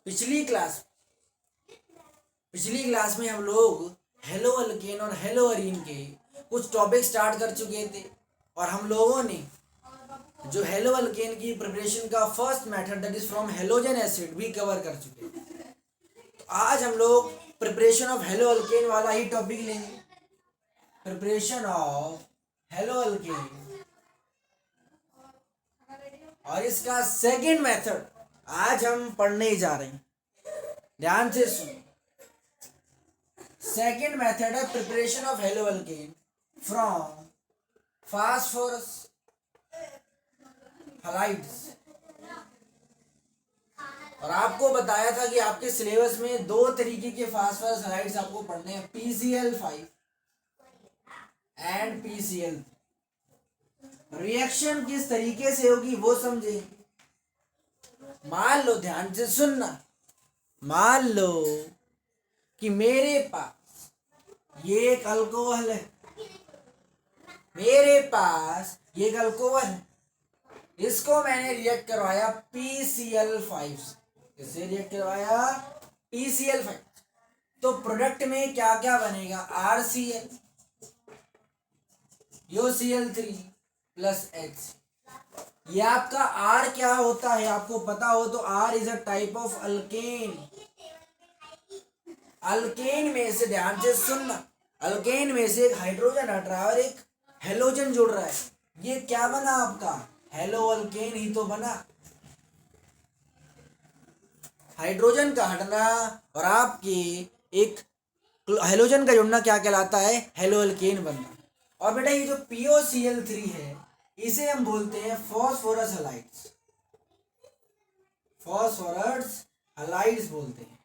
पिछली क्लास में हम लोग हेलो अल्केन और हेलो अरीन के कुछ टॉपिक स्टार्ट कर चुके थे और हम लोगों ने जो हेलो अल्केन की प्रिपरेशन का first method that is from halogen acid भी कवर कर चुके थे। तो आज हम लोग प्रिपरेशन ऑफ हेलो अल्केन वाला ही टॉपिक लेंगे। प्रिपरेशन ऑफ हेलो अल्केन और इसका सेकंड मेथड आज हम पढ़ने जा रहे हैं। ध्यान से सुनो। सेकंड मेथड है preparation of haloalkane from phosphorus halides. और आपको बताया था कि आपके सिलेबस में दो तरीके के फास्फोरस हलाइड्स आपको पढ़ने हैं, PCl5 एंड PCl। रिएक्शन किस तरीके से होगी वो समझेंगे। मान लो, ध्यान से सुनना, मान लो कि मेरे पास ये एक अल्कोहल है, मेरे पास ये एक अल्कोहल है, इसको मैंने रिएक्ट करवाया PCl5 से। इससे रिएक्ट करवाया PCl5, तो प्रोडक्ट में क्या क्या बनेगा? RCl, UCl3 plus H। ये आपका R क्या होता है आपको पता हो तो R is a type of alkane. Alkane में से, ध्यान से सुनना, अल्केन में से एक हाइड्रोजन हट रहा है और एक हेलोजन जुड़ रहा है। ये क्या बना आपका? हेलो अल्केन ही तो बना। हाइड्रोजन का हटना और आपके एक हेलोजन का जुड़ना क्या कहलाता है? हेलो अल्केन बनना। और बेटा ये जो POCl3 है इसे हम बोलते हैं फॉस्फोरस हलाइड्स। फॉस्फोरस हलाइड्स बोलते हैं।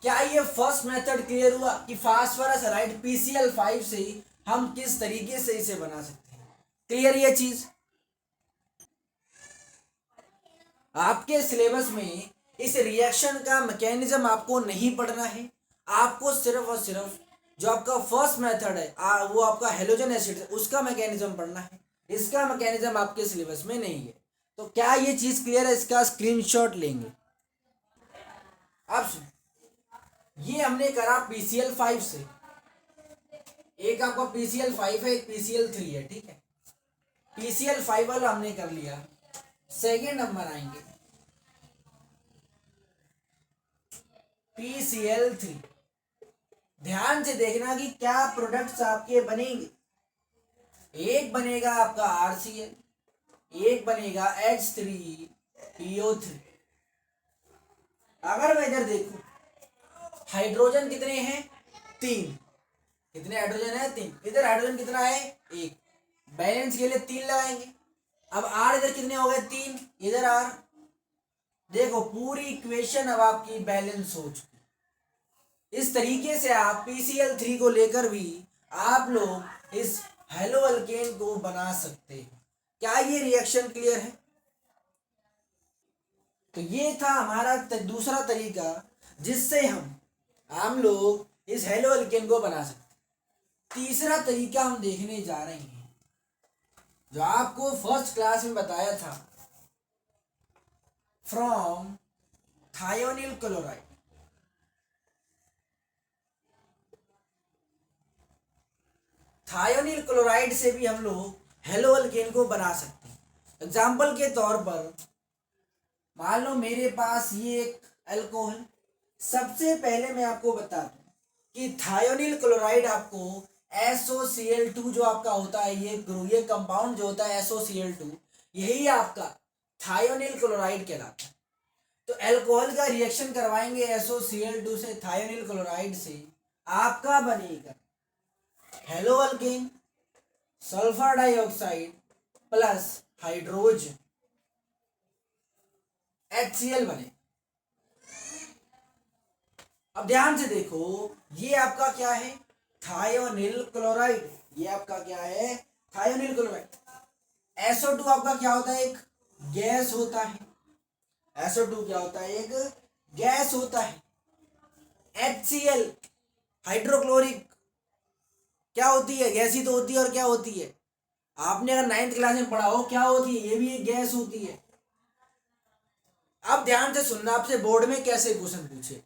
क्या ये फर्स्ट मेथड क्लियर हुआ कि फास्फोरस हलाइड PCl5 से ही हम किस तरीके से इसे बना सकते हैं? क्लियर ये चीज? आपके सिलेबस में इस रिएक्शन का मैकेनिज्म आपको नहीं पढ़ना है। आपको सिर्फ और सिर्फ जो आपका फर्स्ट मेथड है वो आपका हेलोजन एसिड है उसका मैकेनिज्म पढ़ना है। इसका मैकेनिज्म आपके सिलेबस में नहीं है। तो क्या ये चीज क्लियर है? इसका स्क्रीनशॉट लेंगे। अब सुन, ये हमने करा PCl5 से। एक आपका PCl5 है, एक PCl3 है, ठीक है। PCl5 वाला हमने कर लिया। सेकेंड हम बनाएंगे PCl3। ध्यान से देखना कि क्या प्रोडक्ट्स आपके बनेंगे। एक बनेगा आपका RCl, एक बनेगा H3PO3। अगर मैं इधर देखूं, हाइड्रोजन कितने हैं? 3। कितने हाइड्रोजन है? 3। इधर हाइड्रोजन कितना है? 1। बैलेंस के लिए 3 लगाएंगे। अब R इधर कितने हो गए? 3। इधर R। देखो पूरी इक्वेशन अब आपकी बैलेंस हो चुकी। इस तरीके से आप PCl3 को लेकर भी आप लोग इस हेलो अल्केन को बना सकते हैं। क्या ये रिएक्शन क्लियर है? तो ये था हमारा दूसरा तरीका जिससे हम लोग इस हेलो अल्केन को बना सकते। तीसरा तरीका हम देखने जा रहे हैं जो आपको फर्स्ट क्लास में बताया था, from thionyl chloride. Thionyl chloride से भी हम लोग हेलो अल्केन को बना सकते हैं। एग्जाम्पल के तौर पर मान लो मेरे पास ये एक अल्कोहल। सबसे पहले मैं आपको बता दूं कि थायोनिल क्लोराइड आपको SOCl2 जो आपका होता है, ये कंपाउंड जो होता है SOCl2, यही आपका थायोनिल क्लोराइड कहलाता है। तो अल्कोहल का रिएक्शन करवाएंगे SOCl2 से थायोनिल क्लोराइड से, आपका बनेगा hello alkane, sulphur dioxide plus hydrogen, HCl बने। अब ध्यान से देखो, ये आपका क्या है? Thionyl chloride. ये आपका क्या है? Thionyl chloride. SO2 आपका क्या होता है? एक गैस होता है। SO2 क्या होता है? एक गैस होता है। HCl हाइड्रोक्लोरिक क्या होती है? गैस ही तो होती है। और क्या होती है? आपने अगर 9th क्लास में पढ़ा हो क्या होती है? ये भी एक गैस होती है। अब ध्यान से सुनना, आपसे बोर्ड में कैसे क्वेश्चन पूछे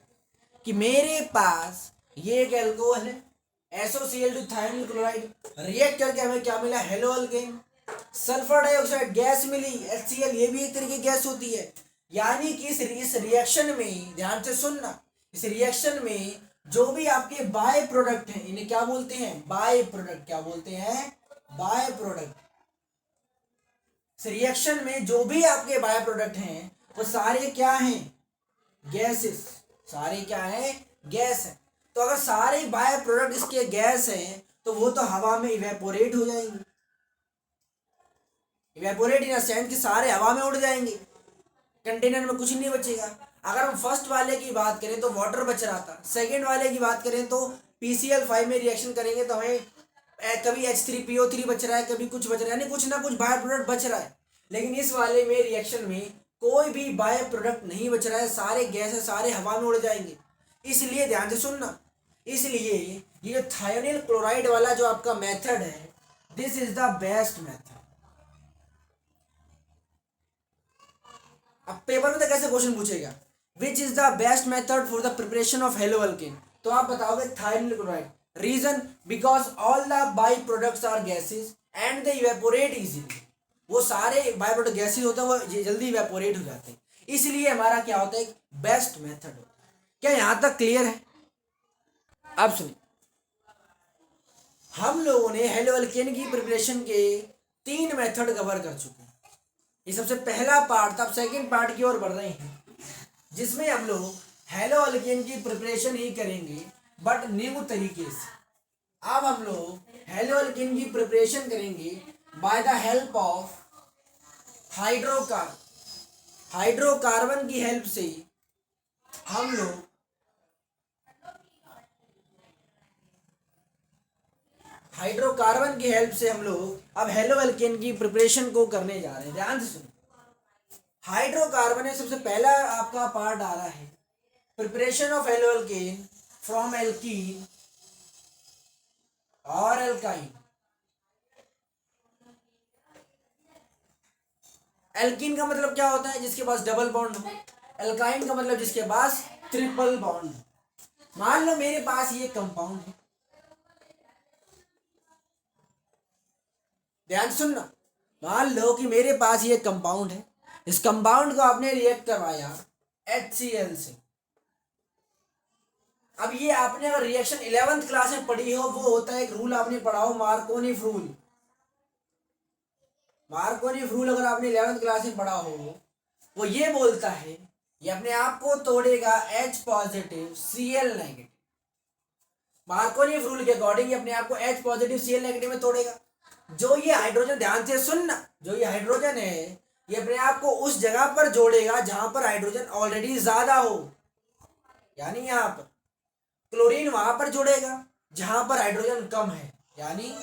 कि मेरे पास ये एक एल्कोहल है associated with thionyl chloride, react करके हमें क्या मिला, haloalkane. Sulphur dioxide gas मिली HCl, ये भी एक तरह की गैस होती है। यानी कि इस रिएक्शन में ध्यान से सुनना, इस रिएक्शन में जो भी आपके बाय प्रोडक्ट हैं इन्हें क्या बोलते हैं, बाय प्रोडक्ट। क्या बोलते हैं, बाय प्रोडक्ट। इस रिएक्शन में जो भी आपके बाय प्रोडक्ट हैं वो सारे क्या हैं, गैसेस। सारे क्या हैं, गैस है। तो अगर सारे बाय प्रोडक्ट इसके गैस हैं तो वो तो हवा में इवेपोरेट हो जाएंगे। इवेपोरेट इन सेंस कि सारे हवा में उड़ जाएंगे, कंटेनर में कुछ नहीं बचेगा। अगर हम फर्स्ट वाले की बात करें तो वाटर बच रहा था, सेकेंड वाले की बात करें तो PCl5 में रिएक्शन करेंगे तो हमें कभी H3PO3 बच रहा है, कभी कुछ बच रहा है, यानी कुछ ना कुछ बाय प्रोडक्ट बच रहा है। लेकिन इस वाले में रिएक्शन में कोई भी बाय प्रोडक्ट नहीं बच रहा है, सारे गैस है, सारे हवा में उड़ जाएंगे। इसलिए ध्यान से सुनना, इसलिए ये थायोनिल क्लोराइड वाला जो आपका मेथड है, this is the best method. अब पेपर में तो कैसे क्वेश्चन पूछेगा, which is the best method for the preparation of haloalkane, तो आप बताओगे thionyl chloride. Reason, because all the by products are gases and they evaporate easily. वो सारे बाय प्रोडक्ट गैसेस होते हैं, वो जल्दी इवेपोरेट हो जाते हैं, इसलिए हमारा क्या होता है, बेस्ट मेथड होता है। क्या यहां तक क्लियर है? अब सुनिए, हम लोगों ने हेलो अल्केन की प्रिपरेशन के 3 मेथड कवर कर चुके हैं। ये सबसे पहला पार्ट था। अब सेकेंड पार्ट की ओर बढ़ रहे हैं, जिसमें हम लोग हेलो अल्केन की प्रिपरेशन ही करेंगे बट न्यू तरीके से। अब हम लोग हेलो अल्केन की प्रिपरेशन करेंगे by the help of hydrocarbon. Hydrocarbon की हेल्प से हम लोग हाइड्रोकार्बन की हेल्प से हम लोग अब हेलो अल्केन की प्रिपरेशन को करने जा रहे हैं। ध्यान से सुनो, हाइड्रोकार्बन है सबसे पहला आपका पार्ट आ रहा है, preparation of haloalkane from alkene और एल्काइन। एल्कीन का मतलब क्या होता है, जिसके पास डबल बॉन्ड हो। एल्काइन का मतलब जिसके पास ट्रिपल बॉन्ड हो। मान लो मेरे पास ये कंपाउंड है, ध्यान सुनना, मान लो कि मेरे पास ये कंपाउंड है, इस कंपाउंड को आपने रिएक्ट करवाया HCl से। अब ये आपने अगर रिएक्शन 11th क्लास में पढ़ी हो, वो होता है एक रूल आपने पढ़ा हो, मार्कोनी रूल। मार्कोनी रूल अगर आपने 11th क्लास में पढ़ा हो, वो ये बोलता है ये अपने आप को तोड़ेगा H positive Cl negative. Markovnikov rule के अकॉर्डिंग ये अपने आप को H पॉजिटिव Cl नेगेटिव में तोड़ेगा। जो ये हाइड्रोजन, ध्यान से सुनना, जो ये हाइड्रोजन है ये अपने आप को उस जगह पर जोड़ेगा जहां पर हाइड्रोजन ऑलरेडी ज्यादा हो, यानी यहां पर। क्लोरीन वहां पर जोड़ेगा जहां पर हाइड्रोजन कम है, यानी।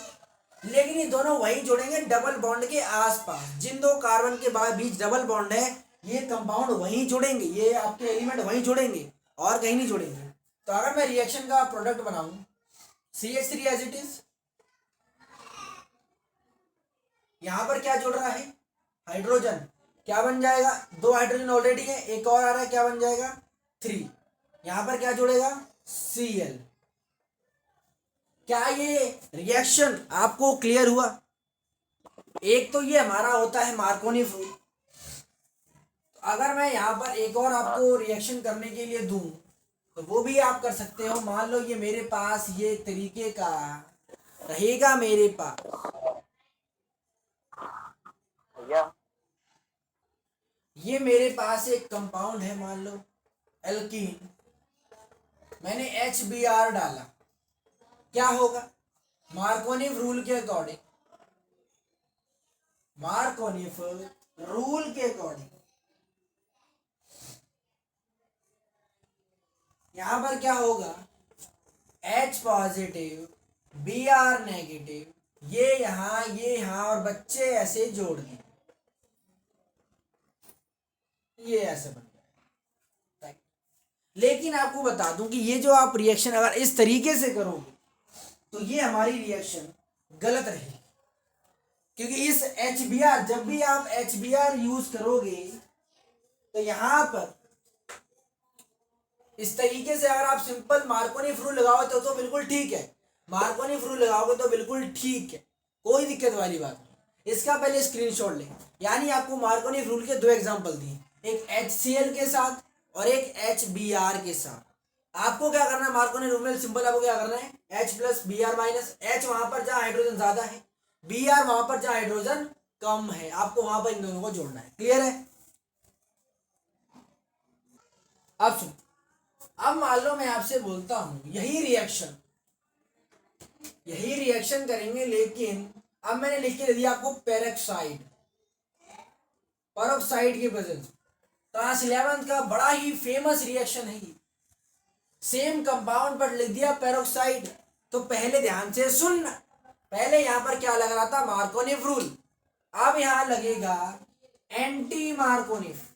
लेकिन ये दोनों वहीं जोड़ेंगे डबल बॉन्ड के आसपास। जिन दो कार्बन के बीच डबल बॉन्ड है, ये कंपाउंड वहीं जोड़ेंगे, ये आपके एलिमेंट वहीं जोड़ेंगे और कहीं नहीं जोड़ेंगे। तो अगर मैं रिएक्शन का प्रोडक्ट बनाऊं CH3 एज इट इज, यहां पर क्या जुड़ रहा है, हाइड्रोजन। क्या बन जाएगा, 2 हाइड्रोजन ऑलरेडी है, एक और आ रहा है, क्या बन जाएगा 3। यहां पर क्या जुड़ेगा Cl। क्या ये रिएक्शन आपको क्लियर हुआ? एक तो ये हमारा होता है मार्कोनी रूल। अगर मैं यहां पर एक और आपको रिएक्शन करने के लिए दूं तो वो भी आप कर सकते हो। मान लो ये मेरे पास ये तरीके का रहेगा, मेरे पास ये मेरे पास एक कंपाउंड है, मान लो एल्कीन, मैंने HBr डाला, क्या होगा, मार्कोनिव रूल के अकॉर्डिंग, मार्कोनिव रूल के अकॉर्डिंग यहां पर क्या होगा, H पॉजिटिव Br नेगेटिव, ये यहां और बच्चे ऐसे जोड़ दें, ये ऐसे बन जाएगा। लेकिन आपको बता दूं कि ये जो आप रिएक्शन अगर इस तरीके से करोगे तो ये हमारी रिएक्शन गलत रहेगी, क्योंकि इस HBr, जब भी आप HBr यूज करोगे तो यहाँ पर इस तरीके से अगर आप सिंपल मार्कोनी रूल लगाओ तो बिल्कुल ठीक है, मार्कोनी रूल लगाओगे तो बिल्कुल ठीक है, कोई दिक्कत वाली बात नहीं। इसका पहले स्क्रीनशॉट लें। यानी आपको मार्कोनी रूल के दो एग्जांपल दिए, एक HCl के साथ और एक HBr के साथ। आपको क्या करना है, मार्कोनी रूल में सिंपल आपको क्या करना है, H plus Br minus H वहां पर जहां हाइड्रोजन ज्यादा है, Br वहां पर जहां हाइड्रोजन कम है, आपको वहां पर इन दोनों को जोड़ना है। क्लियर है? अब सुन, अब मान लो मैं आपसे बोलता हूं यही रिएक्शन करेंगे, लेकिन अब मैंने लिख के दे दिया आपको पेरोक्साइड की प्रेजेंस। क्लास 11 का बड़ा ही फेमस रिएक्शन है ये, सेम कंपाउंड पर लिख दिया पेरोक्साइड। तो पहले ध्यान से सुन, पहले यहां पर क्या लग रहा था, मार्कोनिफ रूल, अब यहां लगेगा एंटी मार्कोनिफ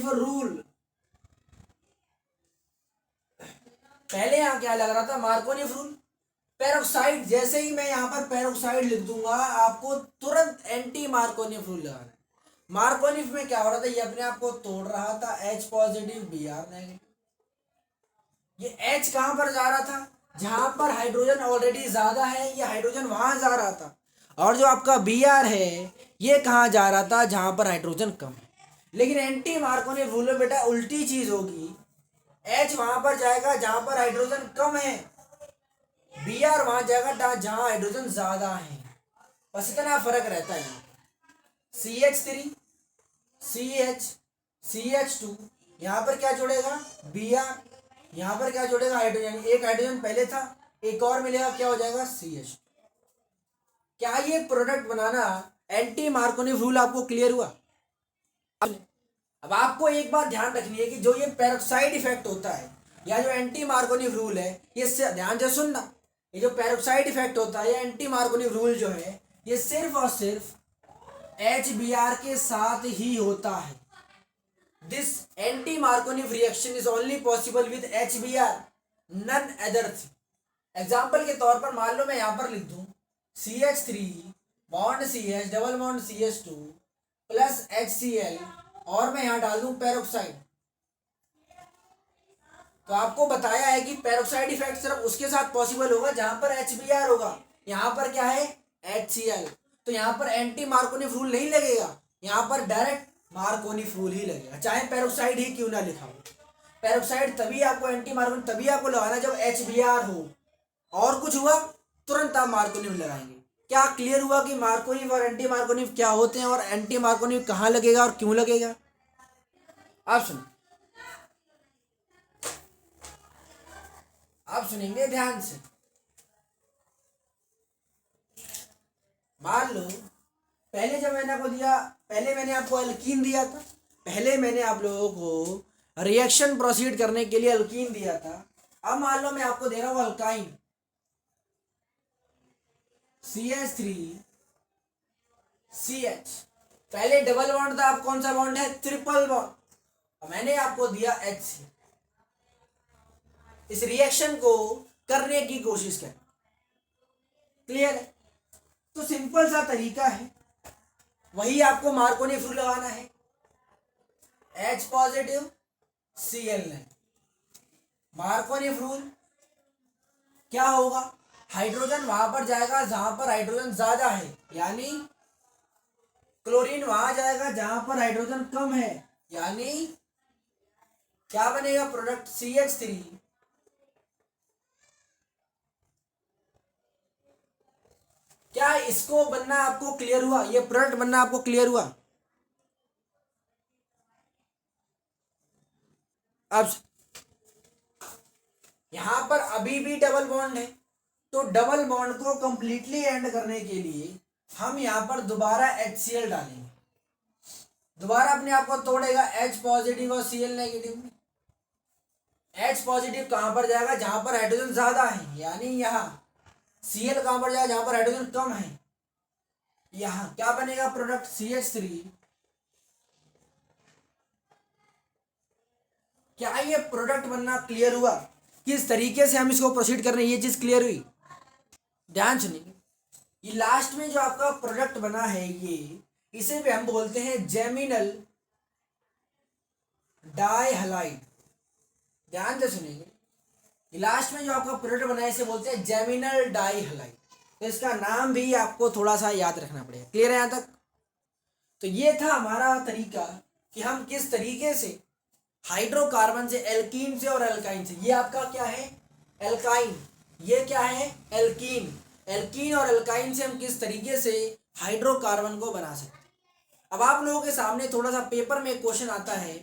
रूल। पहले यहां क्या लग रहा था, मार्कोनिफ रूल। पेरोक्साइड, जैसे ही मैं यहां पर पेरोक्साइड लिख दूंगा आपको तुरंत एंटी मार्कोनिफ रूल लगाना है। मार्कोनिफ में क्या हो रहा था, ये अपने आप को तोड़ रहा था, H पॉजिटिव Br नेगेटिव। ये H कहां पर जा रहा था, जहां पर हाइड्रोजन ऑलरेडी ज्यादा है, ये हाइड्रोजन वहां जा रहा था। और जो आपका Br है ये कहां जा रहा था, जहां पर हाइड्रोजन कम है। लेकिन एंटी मार्कोनिफ रूल में बेटा उल्टी चीज होगी, H वहां पर जाएगा जहां पर हाइड्रोजन कम है, Br वहां जाएगा जहां हाइड्रोजन ज्यादा है। बस इतना फर्क रहता है। CH3 CH CH2, यहाँ पर क्या जोड़ेगा, Br, यहाँ पर क्या जोड़ेगा, हाइड्रोजन। एक हाइड्रोजन पहले था, एक और मिलेगा, क्या हो जाएगा, CH। क्या ये प्रोडक्ट बनाना एंटी मार्कोनिफ रूल आपको क्लियर हुआ? अब आपको एक बात ध्यान रखनी है कि जो ये पेरोक्साइड इफेक्ट होता है या जो एंटी मार्कोनिफ रूल है, ये ध्यान से सुनना, ये जो पेरोक्साइड इफेक्ट होता है, एंटी मार्कोनिफ रूल जो है, ये सिर्फ और सिर्फ HBr के साथ ही होता है। This anti Markovnikov reaction is only possible with HBr, none other thing. Example के तौर पर मान लो मैं यहां पर लिख दूं CH3 bond CH double bond CH2 plus HCl और मैं यहां डाल दूं पेरोक्साइड। तो आपको बताया है कि पेरोक्साइड इफेक्ट सिर्फ उसके साथ पॉसिबल होगा जहां पर HBr होगा। यहां पर क्या है, HCl। तो यहां पर एंटी मार्कोनिफ रूल नहीं लगेगा, यहां पर डायरेक्ट मार्कोनिफ रूल ही लगेगा, चाहे पेरोक्साइड ही क्यों ना लिखा हो। पेरोक्साइड तभी आपको एंटी मार्कोनिफ तभी आपको लगाना जब HBr हो, और कुछ हुआ तुरंत आप मार्कोनिफ लगाएंगे। क्या क्लियर हुआ कि मार्कोनिफ और एंटी मार्कोनिफ क्या होते हैं और एंटी मार्कोनिफ कहाँ लगेगा और क्यों लगेगा? आप सुनो, आप सुनेंगे ध्यान से। मान लो पहले जब मैंने आपको दिया, पहले मैंने आपको एल्कीन दिया था, पहले मैंने आप लोगों को रिएक्शन प्रोसीड करने के लिए एल्कीन दिया था। अब मान लो मैं आपको दे रहा हूं अल्काइन, CH3 CH। पहले डबल बॉन्ड था, अब कौन सा बॉन्ड है, ट्रिपल बॉन्ड। मैंने आपको दिया HC। इस रिएक्शन को करने की कोशिश करें। क्लियर है? तो सिंपल सा तरीका है, वही आपको मार्कोनिफ रूल लगाना है, H पॉजिटिव Cl नहीं। मार्कोनिफ रूल क्या होगा, हाइड्रोजन वहां पर जाएगा जहां पर हाइड्रोजन ज्यादा है, यानी क्लोरीन वहां जाएगा जहां पर हाइड्रोजन कम है, यानी क्या बनेगा प्रोडक्ट, CH3 क्या इसको बनना आपको क्लियर हुआ, ये प्रोडक्ट बनना आपको क्लियर हुआ? अब यहां पर अभी भी डबल बॉन्ड है, तो डबल बॉन्ड को कंप्लीटली एंड करने के लिए हम यहां पर दोबारा HCl डालेंगे, दोबारा अपने आप को तोड़ेगा H पॉजिटिव और Cl नेगेटिव में। H पॉजिटिव कहां पर जाएगा, जहां पर हाइड्रोजन ज्यादा है, यानी यहां। Cl कहां पर जाएगा, जहां पर हाइड्रोजन कम है, यहां। क्या बनेगा प्रोडक्ट, CH3। क्या ये प्रोडक्ट बनना क्लियर हुआ, किस तरीके से हम इसको प्रोसीड कर रहे हैं, ये चीज क्लियर हुई? ध्यान सुनिए, ये लास्ट में जो आपका प्रोडक्ट बना है, ये इसे भी हम बोलते हैं जेमिनल डाइहलाइड। ध्यान से सुनिएगा, लास्ट में जो आपका प्रोडक्ट बना है इसे बोलते हैं जेमिनल डाइहलाइड। तो इसका नाम भी आपको थोड़ा सा याद रखना पड़ेगा। क्लियर है यहाँ तक? तो ये था हमारा तरीका कि हम किस तरीके से हाइड्रोकार्बन से, एल्कीन से और अल्काइन से, ये आपका क्या है एल्काइन, ये क्या है एल्कीन, एल्कीन और अल्काइन से हम किस तरीके से हाइड्रोकार्बन को बना सकते हैं। अब आप लोगों के सामने थोड़ा सा पेपर में क्वेश्चन आता है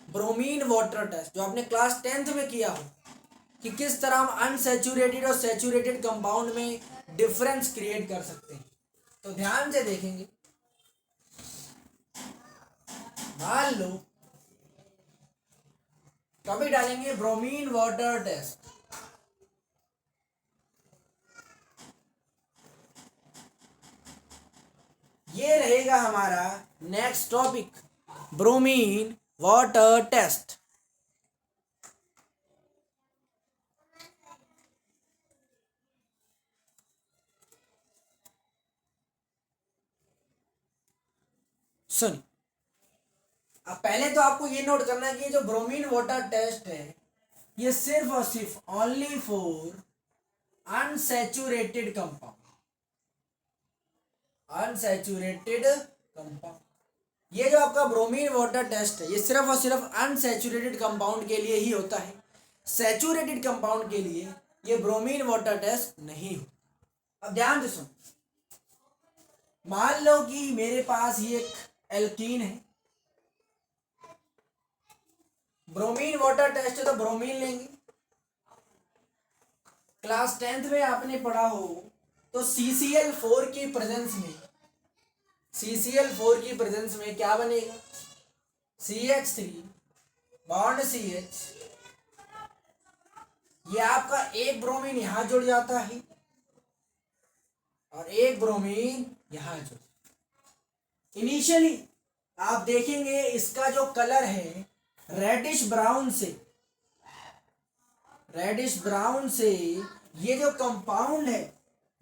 ब्रोमीन वाटर टेस्ट, जो आपने क्लास 10th में किया हो कि किस तरह हम अनसैचुरेटेड और सैचुरेटेड कंपाउंड में डिफरेंस क्रिएट कर सकते हैं। तो ध्यान से देखेंगे, मान लो कभी डालेंगे ब्रोमीन वाटर टेस्ट, ये रहेगा हमारा next topic, bromine water test. सुन, अब पहले तो आपको ये नोट करना है कि जो ब्रोमीन वाटर टेस्ट है ये सिर्फ और सिर्फ only for unsaturated compound, unsaturated compound. ये जो आपका ब्रोमीन वाटर टेस्ट है ये सिर्फ और सिर्फ अनसैचुरेटेड कंपाउंड के लिए ही होता है। सैचुरेटेड कंपाउंड के लिए ये ब्रोमीन वाटर टेस्ट नहीं हो। अब ध्यान से सुन, मान लो कि मेरे पास ये एक एल्कीन है, ब्रोमीन वाटर टेस्ट है तो ब्रोमीन लेंगे। क्लास 10th में आपने पढ़ा हो तो CCl4 की प्रेजेंस में, CCl4 की प्रेजेंस में क्या बनेगा, CH3 बॉन्ड CH, ये आपका एक ब्रोमीन यहां जुड़ जाता है और एक ब्रोमीन यहां जुड़। इनिशियली आप देखेंगे इसका जो कलर है रेडिश ब्राउन से, रेडिश ब्राउन से ये जो कंपाउंड है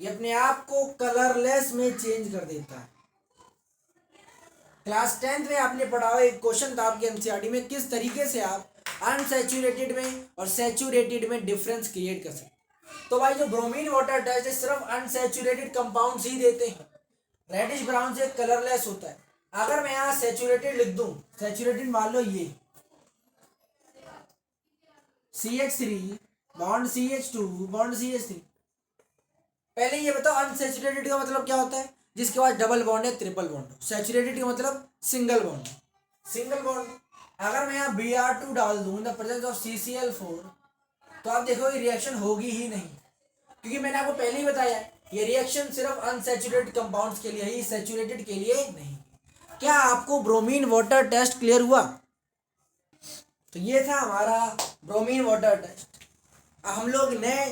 ये अपने आप को कलरलेस में चेंज कर देता है। क्लास 10th में आपने पढ़ा हुआ एक क्वेश्चन था आपके एनसीईआरटी में, किस तरीके से आप अनसैचुरेटेड में और सैचुरेटेड में डिफरेंस क्रिएट कर सकते हैं। तो भाई जो ब्रोमीन वाटर टेस्ट है सिर्फ अनसैचुरेटेड कंपाउंड्स ही देते हैं, रेडिश ब्राउन से कलरलेस होता है। अगर मैं यहाँ सैचुरेटेड लिख दूं, सैचुरेटेड मान लो ये CH3 bond CH2 bond CH3, पहले ये बताओ अनसैचुरेटेड का मतलब क्या होता है, जिसके पास डबल बॉन्ड है ट्रिपल बॉन्ड। सैचुरेटेड का मतलब सिंगल बॉन्ड, सिंगल बॉन्ड। अगर मैं यहाँ Br2 डाल दूं in the presence of CCl4 तो आप देखोगे रिएक्शन होगी ही नहीं, क्योंकि मैंने आपको पहले ही बताया ये रिएक्शन सिर्फ अनसैचुरेटेड कंपाउंड्स के लिए ही, सैचुरेटेड के लिए नहीं। क्या आपको ब्रोमीन वाटर टेस्ट क्लियर हुआ? तो ये था हमारा ब्रोमीन वाटर टेस्ट। अब हम लोग नए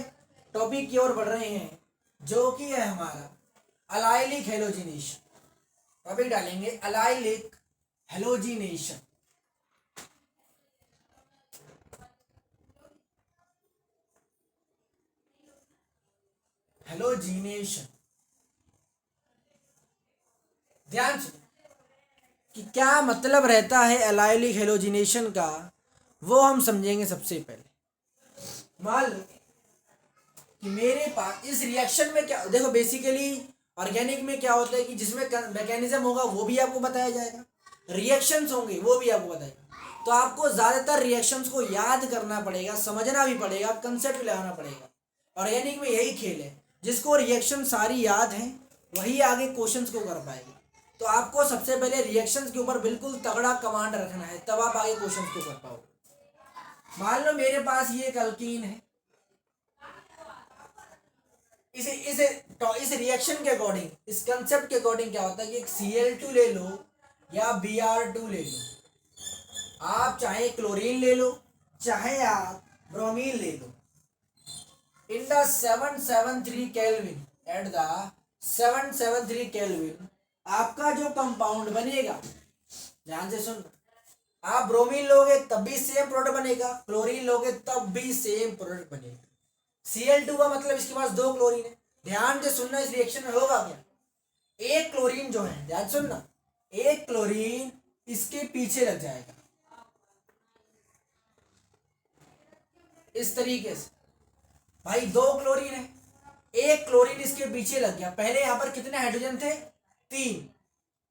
टॉपिक की ओर बढ़ रहे हैं जो कि है हमारा अलाइलिक हेलोजिनेशन। टॉपिक डालेंगे अलाइलिक हेलोजिनेशन। हेलोजिनेशन, ध्यान से कि क्या मतलब रहता है एलाइलिक हेलोजिनेशन का, वो हम समझेंगे। सबसे पहले मान लो कि मेरे पास इस रिएक्शन में क्या, देखो बेसिकली ऑर्गेनिक में क्या होता है कि जिसमें मैकेनिज्म होगा वो भी आपको बताया जाएगा, रिएक्शंस होंगे वो भी आपको बताएगा। तो आपको ज़्यादातर रिएक्शंस को याद करना पड़ेगा, समझना भी पड़ेगा, कंसेप्ट लगाना पड़ेगा। ऑर्गेनिक में यही खेल है, जिसको रिएक्शन सारी याद है वही आगे क्वेश्चंस को कर पाएगा। तो आपको सबसे पहले रिएक्शंस के ऊपर बिल्कुल तगड़ा कमांड रखना है, तब आप आगे क्वेश्चंस को कर पाओगे। मान लो मेरे पास ये एक अल्कीन है, इस रिएक्शन के अकॉर्डिंग, इस कंसेप्ट के अकॉर्डिंग क्या होता है कि एक Cl2 ले लो या Br2 ले लो, आप चाहे क्लोरीन ले लो चाहे आप ब्रोमीन ले लो। In the 773 kelvin, at the 773 kelvin आपका जो कंपाउंड बनेगा, ध्यान से सुन, आप ब्रोमीन लोगे तब भी सेम प्रोडक्ट बनेगा, क्लोरीन लोगे तब भी सेम प्रोडक्ट बनेगा। Cl2 का मतलब इसके पास 2 क्लोरीन है। ध्यान से सुनना, इस रिएक्शन में होगा क्या, एक क्लोरीन जो है, ध्यान सुनना, एक क्लोरीन इसके पीछे लग जाएगा इस तरीके से। भाई दो क्लोरीन है, एक क्लोरीन इसके पीछे लग गया। पहले यहां पर कितने हाइड्रोजन थे? 3।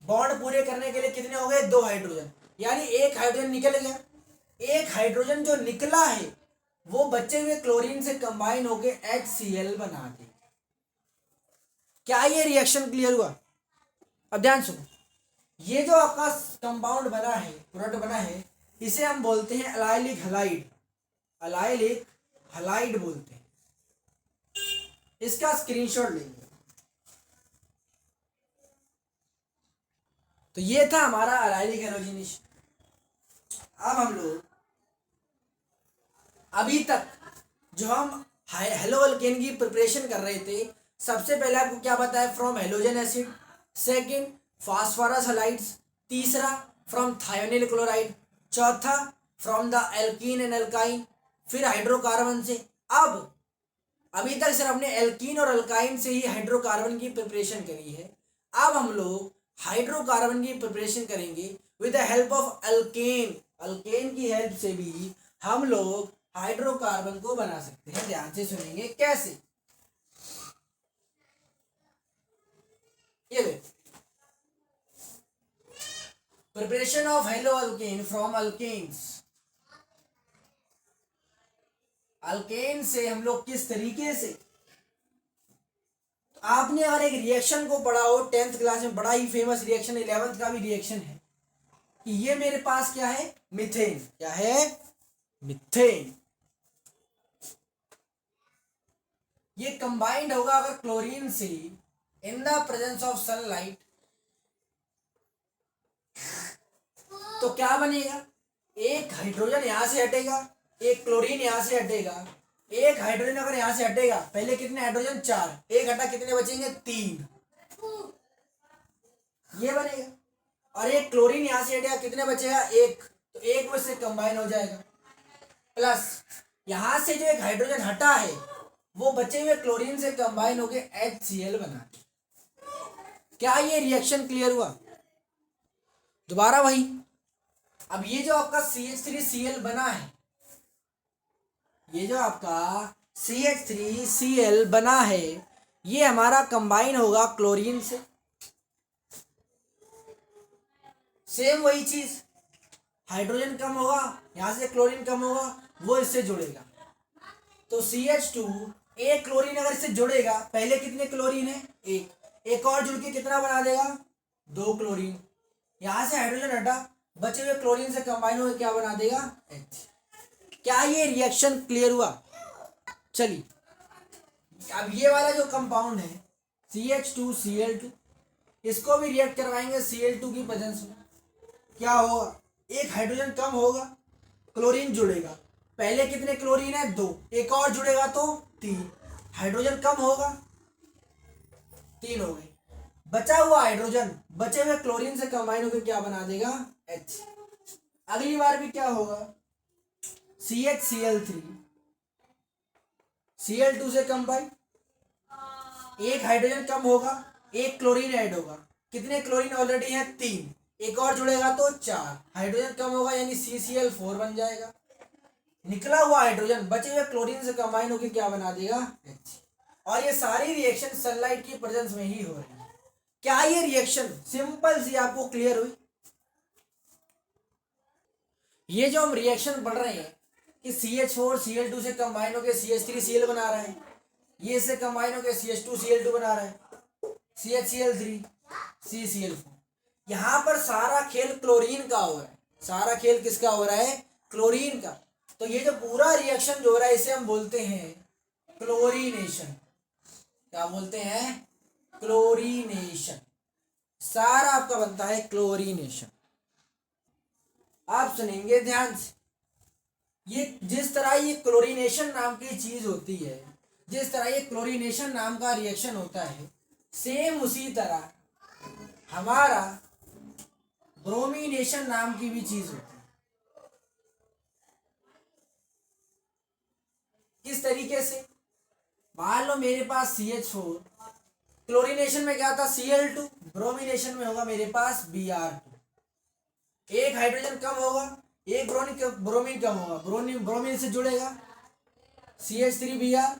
बॉन्ड पूरे करने के लिए कितने हो गए? 2 हाइड्रोजन, यानी एक हाइड्रोजन निकल गया। एक हाइड्रोजन जो निकला है वो बचे हुए क्लोरीन से कंबाइन होके HCl बना दे। क्या ये रिएक्शन क्लियर हुआ? अब ध्यान सुनो, ये जो आपका कंपाउंड बना है, प्रोडक्ट बना है, इसे हम बोलते हैं अलाइलिक हलाइड। अलाइलिक हलाइड बोलते हैं। इसका स्क्रीनशॉट लेंगे। तो ये था हमारा अलाइलिक हैलोजिनेशन। अब हम लोग अभी तक जो हम हेलो अल्केन की प्रिपरेशन कर रहे थे, सबसे पहले आपको क्या बताया? From halogen acid, second phosphorus halides, तीसरा फ्रॉम थायोनिल क्लोराइड, चौथा from the alkene and alkyne, फिर हाइड्रोकार्बन से। अब अभी तक सिर्फ हमने एल्कीन और अल्काइन से ही हाइड्रोकार्बन की प्रिपरेशन करी है। अब हम लोग हाइड्रोकार्बन की प्रिपरेशन करेंगे with the help of alkane. Alkane की हेल्प से भी हम लोग हाइड्रोकार्बन को बना सकते हैं। ध्यान से सुनेंगे कैसे। ये preparation of haloalkane from alkanes. Alkane से हम लोग किस तरीके से, आपने अगर एक रिएक्शन को पढ़ा हो 10th क्लास में, बड़ा ही फेमस रिएक्शन, 11th का भी रिएक्शन है, कि ये मेरे पास क्या है? मीथेन। क्या है? मीथेन। ये कंबाइंड होगा अगर क्लोरीन से in the presence of sunlight, तो क्या बनेगा? एक हाइड्रोजन यहां से हटेगा, एक क्लोरीन यहां से हटेगा। एक हाइड्रोजन अगर यहां से हटेगा, पहले कितने हाइड्रोजन? 4, एक हटा, कितने बचेंगे? 3। ये बनेगा। और एक क्लोरीन यहां से हटेगा, कितने बचेगा? 1। तो एक में से कंबाइन हो जाएगा। प्लस यहां से जो एक हाइड्रोजन हटा है वो बचे हुए क्लोरीन से कंबाइन होके HCl बना। क्या ये रिएक्शन क्लियर हुआ? दोबारा वही। अब ये जो आपका CH3Cl बना है, ये जो आपका CH3Cl बना है, ये हमारा कंबाइन होगा क्लोरीन से। सेम वही चीज, हाइड्रोजन कम होगा, यहां से क्लोरीन कम होगा, वो इससे जुड़ेगा। तो CH2, एक क्लोरीन अगर इससे जुड़ेगा, पहले कितने क्लोरीन है? एक और जुड़ के कितना बना देगा? 2 क्लोरीन। यहां से हाइड्रोजन हटा, बचे हुए क्लोरीन से कंबाइन होकर क्या बना देगा? H। क्या ये रिएक्शन क्लियर हुआ? चलिए, अब ये वाला जो कंपाउंड है CH2Cl2, इसको भी रिएक्ट करवाएंगे Cl2 की प्रेजेंस में। क्या होगा? एक हाइड्रोजन कम होगा, क्लोरीन जुड़ेगा। पहले कितने क्लोरीन है? 2, एक और जुड़ेगा तो 3। हाइड्रोजन कम होगा, 3 हो गए। बचा हुआ हाइड्रोजन बचे हुए क्लोरीन से कंबाइन होकर क्या बना देगा? H। अगली बार भी क्या होगा? CHCl3 Cl2 से कंबाइन, एक हाइड्रोजन कम होगा, एक क्लोरीन ऐड होगा। कितने क्लोरीन ऑलरेडी है? 3, एक और जुड़ेगा तो 4। हाइड्रोजन कम होगा यानी CCl4 बन जाएगा। निकला हुआ हाइड्रोजन बचे हुए क्लोरीन से कंबाइन होकर क्या बना देगा? H। और ये सारी रिएक्शन सनलाइट की प्रेजेंस में ही हो रही है। क्या ये रिएक्शन सिंपल सी आपको क्लियर हुई? ये जो हम रिएक्शन पढ़ रहे हैं कि CH4Cl2 से कंबाइन होकर CH3Cl बना रहा है, ये इससे कंबाइन होकर CH2Cl2 बना रहा है, CHCl3 CCl4। यहां पर सारा खेल क्लोरीन का हो रहा है। सारा खेल किसका हो रहा है? क्लोरीन का। तो ये जो पूरा रिएक्शन जो हो रहा है, इसे हम बोलते हैं क्लोरीनेशन। क्या बोलते हैं? क्लोरीनेशन। सारा आपका बनता है क्लोरीनेशन। आप सुनेंगे ध्यान से। ये जिस तरह ये क्लोरीनेशन नाम की चीज होती है, जिस तरह ये क्लोरीनेशन नाम का रिएक्शन होता है, सेम उसी तरह हमारा ब्रोमिनेशन नाम की भी चीज होती है। किस तरीके से? मान लो मेरे पास CH4, क्लोरीनेशन में क्या था? Cl2, ब्रोमिनेशन में होगा मेरे पास Br2, एक हाइड्रोजन कम होगा, एक ब्रोमीन कम होगा, ब्रोमीन से जुड़ेगा CH3Br,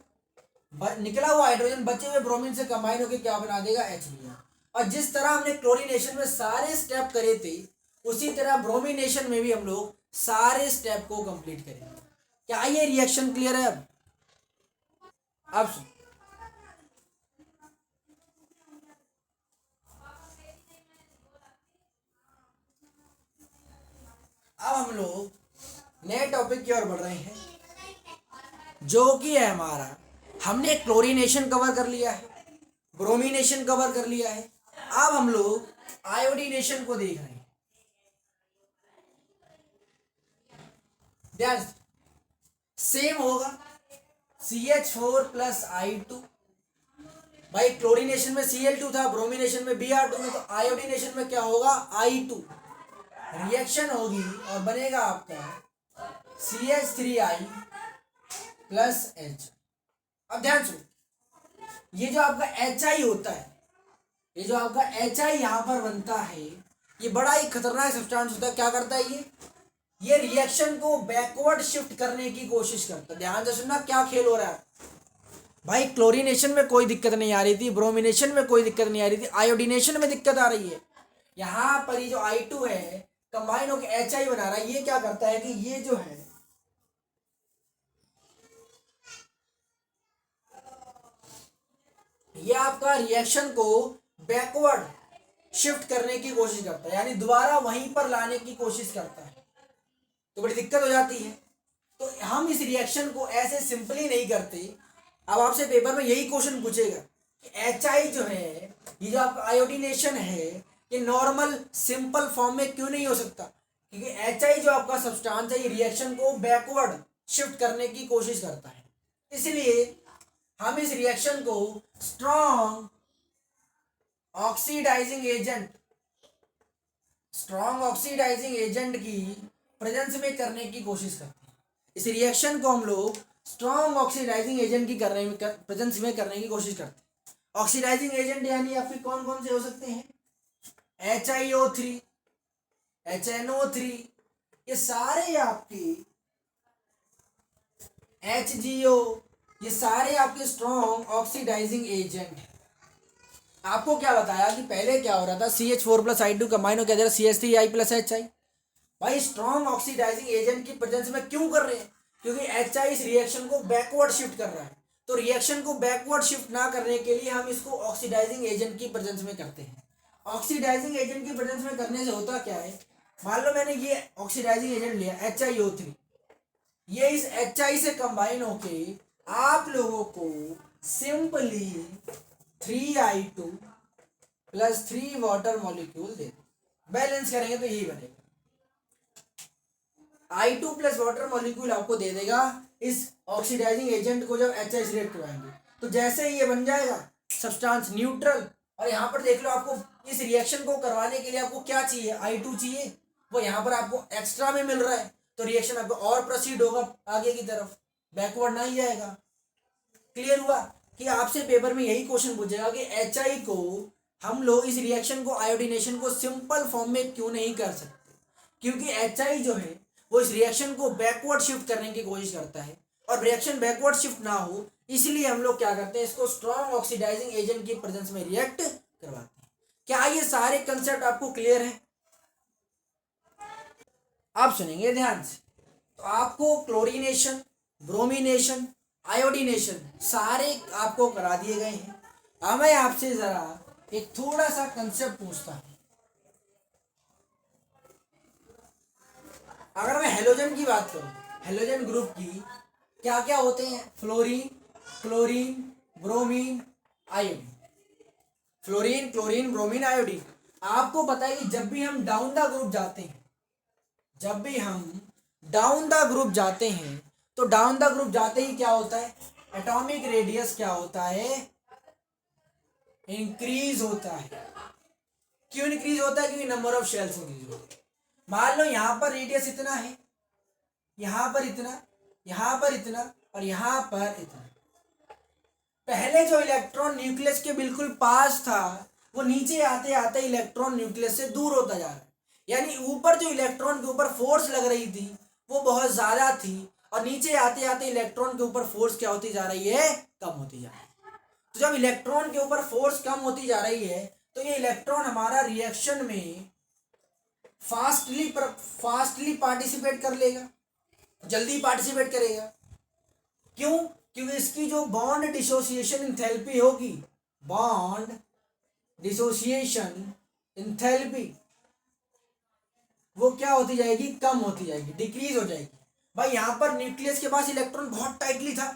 निकला हुआ हाइड्रोजन बचे हुए ब्रोमीन से कंबाइन होकर क्या बना देगा HBr। और जिस तरह हमने क्लोरीनेशन में सारे स्टेप करे थे उसी तरह ब्रोमिनेशन में भी हम लोग सारे स्टेप को कंप्लीट करेंगे। क्या ये रिएक्शन क्लियर है? अब हम लोग नए टॉपिक की ओर बढ़ रहे हैं जो कि है हमारा, हमने क्लोरीनेशन कवर कर लिया है, ब्रोमिनेशन कवर कर लिया है, अब हम लोग आयोडीनेशन को देख रहे हैं। ध्यान सेम होगा CH4 प्लस I2। भाई क्लोरीनेशन में Cl2 था, ब्रोमिनेशन में Br2 में, तो आयोडीनेशन में क्या होगा I2, रिएक्शन होगी और बनेगा आपका CH3I प्लस H। अब ध्यान सुनो, ये जो आपका HI होता है, ये जो आपका HI यहाँ पर बनता है, ये बड़ा ही खतरनाक सब्सटेंस होता है। क्या करता है ये रिएक्शन को बैकवर्ड शिफ्ट करने की कोशिश करता है। ध्यान से सुनना क्या खेल हो रहा है भाई। क्लोरीनेशन में कोई दिक्कत नहीं आ रही थी, ब्रोमिनेशन में कोई दिक्कत नहीं आ रही थी, आयोडीनेशन में दिक्कत आ रही है। यहाँ पर ये जो I2 है कंबाइन होकर HI बना रहा है, ये क्या करता है कि ये जो है ये आपका रिएक्शन को बैकवर्ड शिफ्ट करने की कोशिश करता है, यानी दोबारा वहीं पर लाने की कोशिश करता है, तो बड़ी दिक्कत हो जाती है। तो हम इस रिएक्शन को ऐसे सिंपली नहीं करते। अब आपसे पेपर में यही क्वेश्चन पूछेगा कि HI जो है, ये जो आपका आयोडीनेशन है, ये नॉर्मल सिंपल फॉर्म में क्यों नहीं हो सकता? क्योंकि HI जो आपका सब्सटेंस है ये रिएक्शन को बैकवर्ड शिफ्ट करने की कोशिश करता है। इसलिए हम इस रिएक्शन को स्ट्रॉन्ग ऑक्सीडाइजिंग एजेंट की प्रेजेंस में करने की कोशिश करते हैं। इस रिएक्शन को हम लोग स्ट्रॉन्ग ऑक्सीडाइजिंग एजेंट की प्रेजेंस में करने की कोशिश करते हैं। ऑक्सीडाइजिंग एजेंट यानी आपके कौन कौन से हो सकते हैं? HiO3, HNO3, ये सारे आपके HGO, ये सारे आपके स्ट्रॉन्ग ऑक्सीडाइजिंग एजेंट हैं। आपको क्या बताया कि पहले क्या हो रहा था, CH4 प्लस I2 कंबाइन हो क्या CH3I प्लस HI। भाई स्ट्रॉन्ग ऑक्सीडाइजिंग एजेंट की प्रेजेंस में क्यों कर रहे हैं? क्योंकि HI इस रिएक्शन को बैकवर्ड शिफ्ट कर रहा है। तो रिएक्शन को बैकवर्ड शिफ्ट ना करने के लिए हम इसको ऑक्सीडाइजिंग एजेंट की प्रेजेंस में करते हैं। ऑक्सीडाइजिंग एजेंट की प्रेजेंस में करने से होता क्या है, मान लो मैंने ये ऑक्सीडाइजिंग एजेंट लिया HiO3, ये इस HI से कंबाइन होके आप लोगों को simply 3I2 plus 3 water molecule दे, बैलेंस करेंगे तो यही बनेगा। I2 प्लस वाटर मॉलिक्यूल आपको दे देगा इस ऑक्सीडाइजिंग एजेंट को जब HI से रिएक्ट कराएंगे। तो जैसे ही ये बन जाएगा सब्सटेंस न्यूट्रल, और यहाँ पर देख लो आपको इस रिएक्शन को करवाने के लिए आपको क्या चाहिए, I2 चाहिए, वो यहाँ पर आपको एक्स्ट्रा में मिल रहा है, तो रिएक्शन आपको और प्रोसीड होगा आगे की तरफ, बैकवर्ड ना ही जाएगा। क्लियर हुआ कि आपसे पेपर में यही क्वेश्चन पूछेगा कि HI को हम लोग इस रिएक्शन को आयोडीनेशन को सिंपल फॉर्म में क्यों नहीं कर सकते? क्योंकि HI जो है वो इस रिएक्शन को बैकवर्ड शिफ्ट करने की कोशिश करता है, और रिएक्शन बैकवर्ड शिफ्ट ना हो इसलिए हम लोग क्या करते हैं, इसको स्ट्रॉन्ग ऑक्सीडाइजिंग एजेंट की प्रेजेंस में रिएक्ट करवाते हैं। क्या ये सारे कंसेप्ट आपको क्लियर है? आप सुनेंगे ध्यान से। तो आपको क्लोरीनेशन, ब्रोमिनेशन, आयोडीनेशन सारे आपको करा दिए गए हैं। अब मैं आपसे जरा एक थोड़ा सा कंसेप्ट पूछता हूं। अगर मैं हेलोजन की बात करूं, हेलोजन ग्रुप की क्या क्या होते हैं, fluorine, chlorine, bromine, iodine. Fluorine, chlorine, bromine, iodine. आपको पता है कि जब भी हम डाउन द ग्रुप जाते हैं, जब भी हम डाउन द ग्रुप जाते हैं तो डाउन द ग्रुप जाते ही क्या होता है, एटॉमिक रेडियस क्या होता है, इंक्रीज होता है। क्यों इंक्रीज होता है? क्योंकि नंबर ऑफ शेल्स इंक्रीज होते हैं। मान लो यहां पर रेडियस इतना है, यहां पर इतना, यहां पर इतना, और यहां पर इतना। पहले जो इलेक्ट्रॉन न्यूक्लियस के बिल्कुल पास था वो नीचे आते आते इलेक्ट्रॉन न्यूक्लियस से दूर होता जा रहा है। यानी ऊपर जो इलेक्ट्रॉन के ऊपर फोर्स लग रही थी वो बहुत ज़्यादा थी, और नीचे आते आते इलेक्ट्रॉन के ऊपर फोर्स क्या होती जा रही है, कम होती जा रही है। तो जब इलेक्ट्रॉन के ऊपर फोर्स कम होती जा रही है तो ये इलेक्ट्रॉन हमारा रिएक्शन में फास्टली पार्टिसिपेट कर लेगा, जल्दी पार्टिसिपेट करेगा। क्यों? क्योंकि इसकी जो बॉन्ड डिसोसिएशन इंथैल्पी होगी, बॉन्ड डिसोसिएशन इंथैल्पी, वो क्या होती जाएगी, कम होती जाएगी, डिक्रीज हो जाएगी। भाई यहाँ पर न्यूक्लियस के पास इलेक्ट्रॉन बहुत टाइटली था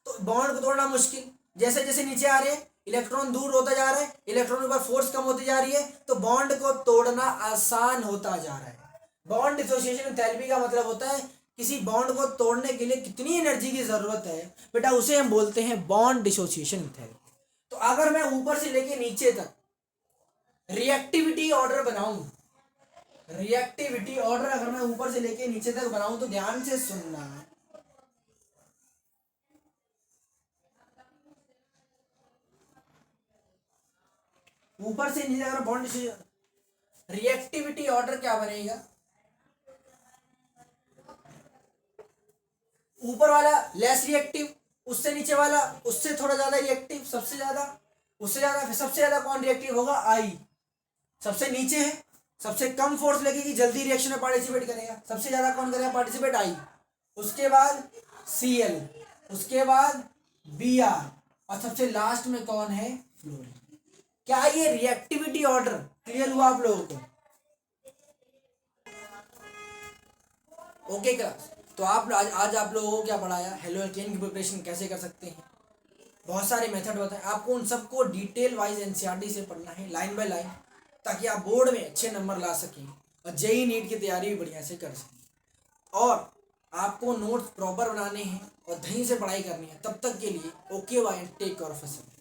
तो बॉन्ड को तोड़ना मुश्किल, जैसे जैसे नीचे आ रहे हैं इलेक्ट्रॉन दूर होता जा रहा है, इलेक्ट्रॉन के ऊपर फोर्स कम होती जा रही है, तो बॉन्ड को तोड़ना आसान होता जा रहा है। बॉन्ड डिसोसिएशन एंथैल्पी का मतलब होता है किसी बॉन्ड को तोड़ने के लिए कितनी एनर्जी की जरूरत है बेटा, उसे हम बोलते हैं बॉन्ड डिसोसिएशन एंथैल्पी। तो अगर मैं ऊपर से लेके नीचे तक रिएक्टिविटी ऑर्डर बनाऊं, रिएक्टिविटी ऑर्डर अगर मैं ऊपर से लेके नीचे तक बनाऊं तो ध्यान से सुनना। ऊपर से नीचे अगर बॉन्ड रिएक्टिविटी ऑर्डर क्या बनेगा, ऊपर वाला लेस रिएक्टिव, उससे नीचे वाला उससे थोड़ा ज्यादा रिएक्टिव, सबसे ज्यादा, उससे ज्यादा, फिर सबसे ज्यादा कौन रिएक्टिव होगा, आई। सबसे नीचे है, सबसे कम फोर्स लगेगी, जल्दी रिएक्शन में पार्टिसिपेट करेगा, सबसे ज्यादा कौन करेगा पार्टिसिपेट, आई। उसके बाद Cl, उसके बाद Br, और सबसे लास्ट में कौन है, फ्लोरीन। क्या ये रिएक्टिविटी ऑर्डर क्लियर हुआ आप लोगों को? ओके क्लास, तो आप आज आप लोगों को क्या पढ़ाया, हेलो एल्केन की प्रिपरेशन कैसे कर सकते हैं, बहुत सारे मेथड बताए आपको, उन सबको डिटेल वाइज एनसीईआरटी से पढ़ना है, लाइन बाय लाइन, ताकि आप बोर्ड में अच्छे नंबर ला सकें और जेईई नीट की तैयारी भी बढ़िया से कर सकें। और आपको नोट्स प्रॉपर बनाने हैं और दही से पढ़ाई करनी है। तब तक के लिए okay bye, take care of yourself.